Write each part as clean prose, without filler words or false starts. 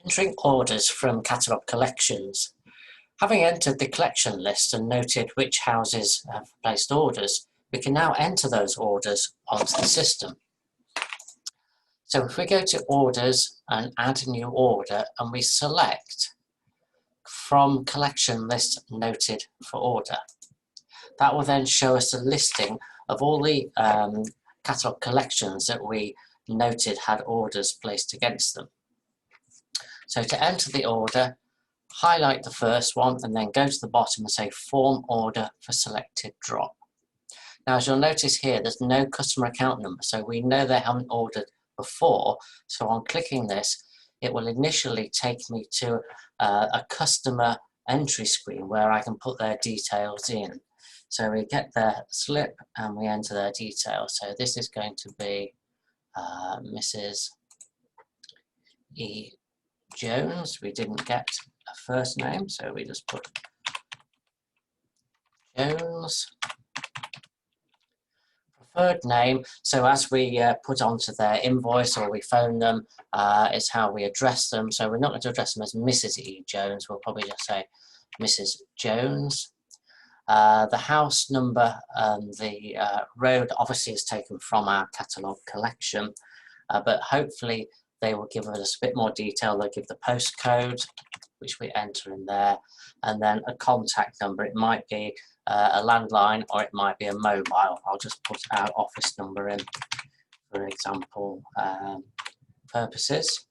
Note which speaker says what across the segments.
Speaker 1: Entering orders from catalogue collections. Having entered the collection list and noted which houses have placed orders, we can now enter those orders onto the system. So if we go to orders and add a new order and we select from collection list noted for order, that will then show us a listing of all the catalogue collections that we noted had orders placed against them. So to enter the order, highlight the first one and then go to the bottom and say form order for selected drop. Now as you'll notice here, there's no customer account number, so we know they haven't ordered before. So on clicking this, it will initially take me to a customer entry screen where I can put their details in. So we get their slip and we enter their details. So this is going to be Mrs. E. Jones. We didn't get a first name, so we just put Jones. Preferred name, so as we put onto their invoice or we phone them, is how we address them. So we're not going to address them as Mrs. E. Jones, we'll probably just say Mrs. Jones. The house number and the road obviously is taken from our catalogue collection, but hopefully they will give us a bit more detail. They'll give the postcode, which we enter in there, and then a contact number. It might be a landline or it might be a mobile. I'll just put our office number in, for example, purposes.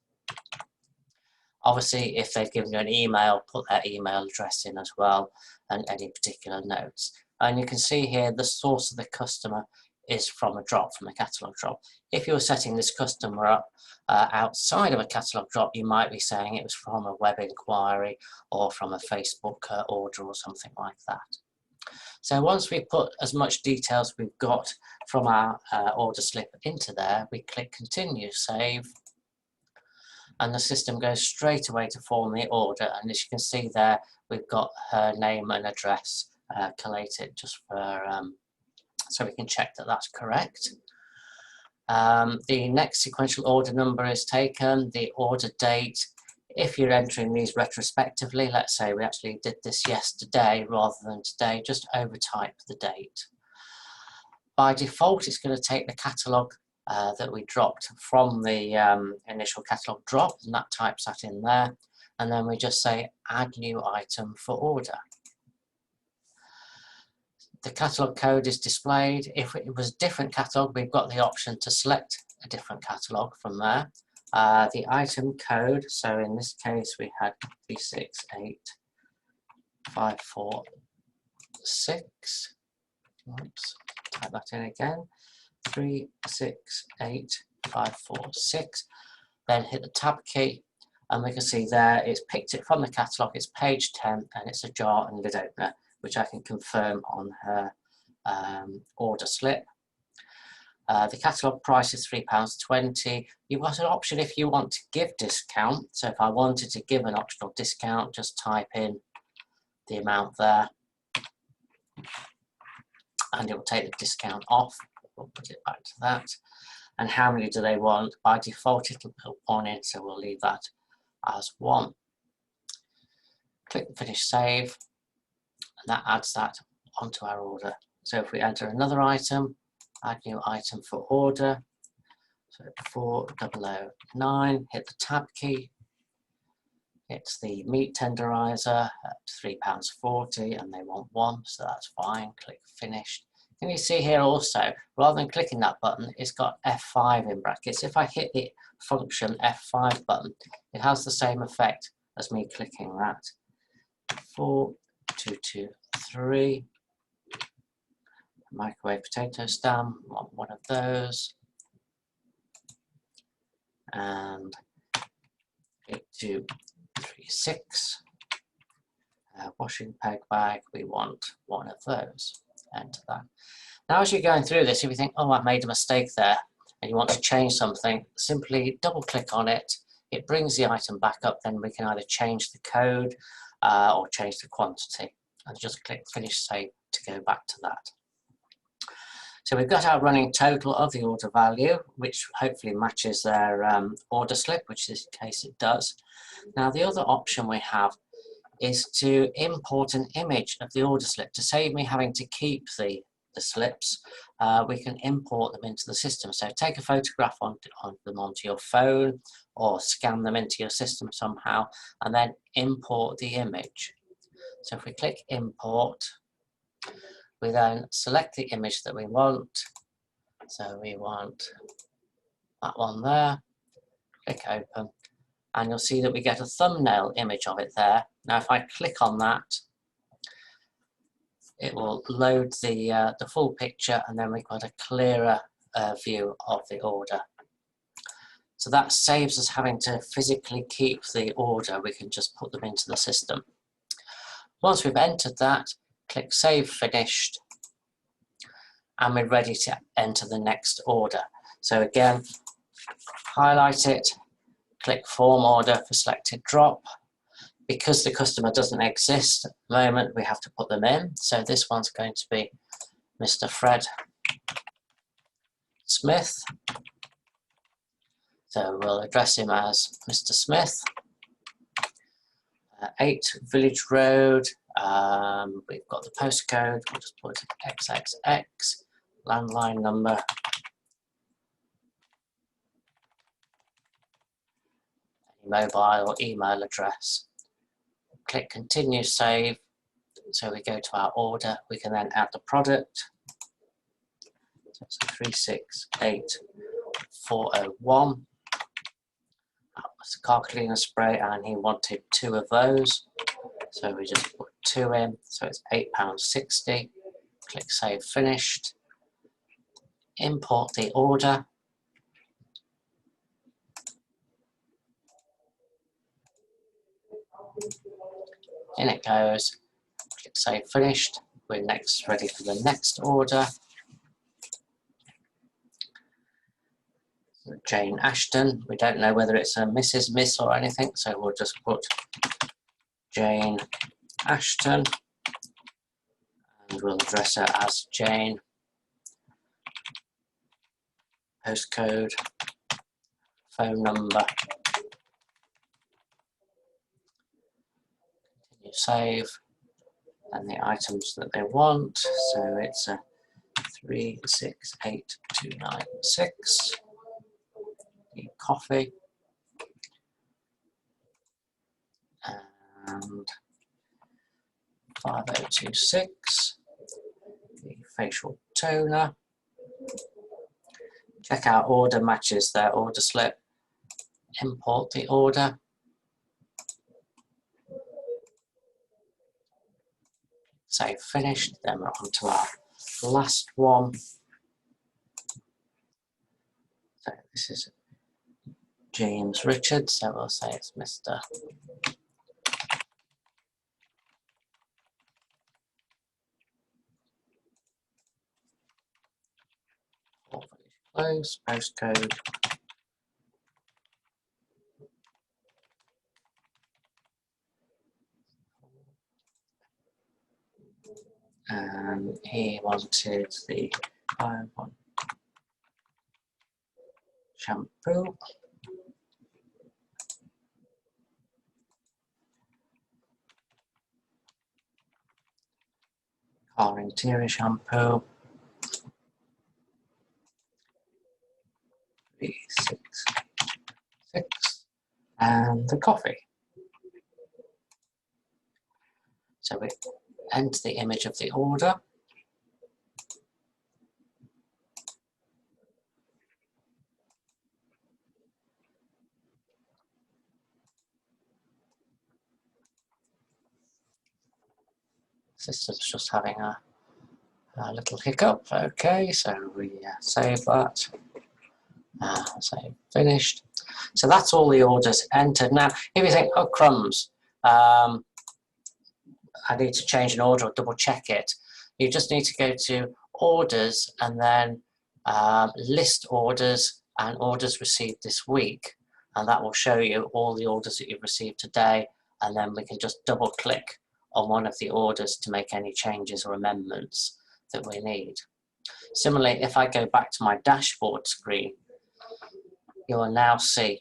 Speaker 1: Obviously, if they've given you an email, put their email address in as well, and any particular notes. And you can see here the source of the customer is from a drop, from a catalogue drop. If you were setting this customer up outside of a catalogue drop, you might be saying it was from a web inquiry or from a Facebook order or something like that. So once we put as much details we've got from our order slip into there, we click continue, save, and the system goes straight away to form the order. And as you can see there, we've got her name and address collated just for so we can check that that's correct. The next sequential order number is taken, the order date. If you're entering these retrospectively, let's say we actually did this yesterday rather than today, just overtype the date. By default, it's going to take the catalogue that we dropped from the initial catalogue drop, and that types that in there, and then we just say add new item for order. The catalogue code is displayed. If it was a different catalogue, we've got the option to select a different catalogue from there. The item code, so in this case we had 368546. Oops, type that in again. 368546. Then hit the tab key, and we can see there it's picked it from the catalogue. It's page 10, and it's a jar and lid opener, which I can confirm on her order slip. The catalogue price is £3.20. You've got an option if you want to give discount. So if I wanted to give an optional discount, just type in the amount there and it will take the discount off. We'll put it back to that. And how many do they want? By default it'll put 1 in, so we'll leave that as 1. Click finish save, and that adds that onto our order. So if we enter another item, add new item for order, so 4009, hit the tab key, it's the meat tenderizer at £3.40 and they want 1, so that's fine. Click finish. Can you see here also, rather than clicking that button, it's got F5 in brackets. If I hit the function F5 button, it has the same effect as me clicking that. 4223. Microwave potato stamp, want one of those. And 8236. Washing peg bag, we want one of those. Enter that. Now as you're going through this, if you think, oh, I made a mistake there, and you want to change something, simply double click on it. It brings the item back up, then we can either change the code or change the quantity. And just click finish save to go back to that. So we've got our running total of the order value, which hopefully matches their order slip, which in this case it does. Now the other option we have is to import an image of the order slip. To save me having to keep the slips, we can import them into the system. So take a photograph on them onto your phone or scan them into your system somehow and then import the image. So if we click import, we then select the image that we want. So we want that one there, click open, and you'll see that we get a thumbnail image of it there. Now if I click on that, it will load the full picture, and then we've got a clearer view of the order. So that saves us having to physically keep the order. We can just put them into the system. Once we've entered that, click Save Finished, and we're ready to enter the next order. So again, highlight it, click Form Order for selected drop. Because the customer doesn't exist at the moment, we have to put them in. So this one's going to be Mr. Fred Smith. So we'll address him as Mr. Smith. 8 Village Road. We've got the postcode. We'll just put XXX. Landline number. Mobile or email address. Click Continue Save. So we go to our order. We can then add the product. So it's 368401. That was a car cleaner spray, and he wanted 2 of those. So we just put 2 in. So it's £8.60. Click Save Finished. Import the order. In it goes. Click Save Finished. We're next ready for the next order. Jane Ashton. We don't know whether it's a Mrs., Miss or anything, so we'll just put Jane Ashton, and we'll address her as Jane. Postcode, phone number. Continue Save, and the items that they want. So it's a 368296. The coffee and 5026. The facial toner. Check our order matches their order slip. Import the order. Save Finished. Then we're on to our last one. So this is James Richards, so we'll say it's Mr. Close, postcode. And he wanted the one shampoo. Car interior shampoo. 366. And the coffee. So we enter the image of the order. System's just having a little hiccup. Okay, so we save that. Save Finished. So that's all the orders entered. Now, if you think, oh crumbs, I need to change an order or double check it, you just need to go to Orders and then List Orders and Orders Received this week, and that will show you all the orders that you've received today, and then we can just double click on one of the orders to make any changes or amendments that we need. Similarly, if I go back to my dashboard screen, you will now see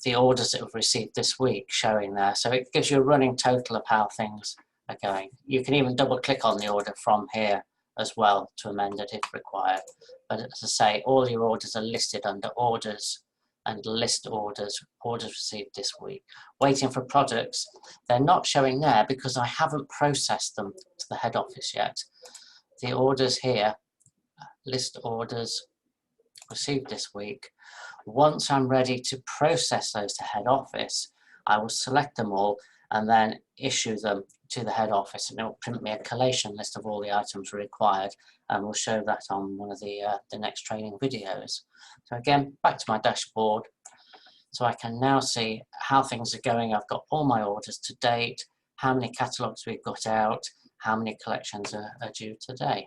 Speaker 1: the orders that we've received this week showing there. So it gives you a running total of how things are going. You can even double click on the order from here as well to amend it if required. But as I say, all your orders are listed under orders and list orders, orders received this week. Waiting for products, they're not showing there because I haven't processed them to the head office yet. The orders here, list orders received this week. Once I'm ready to process those to head office, I will select them all and then issue them to the head office, and it will print me a collation list of all the items required, and we'll show that on one of the next training videos. So again, back to my dashboard, so I can now see how things are going. I've got all my orders to date, how many catalogues we've got out, how many collections are due today.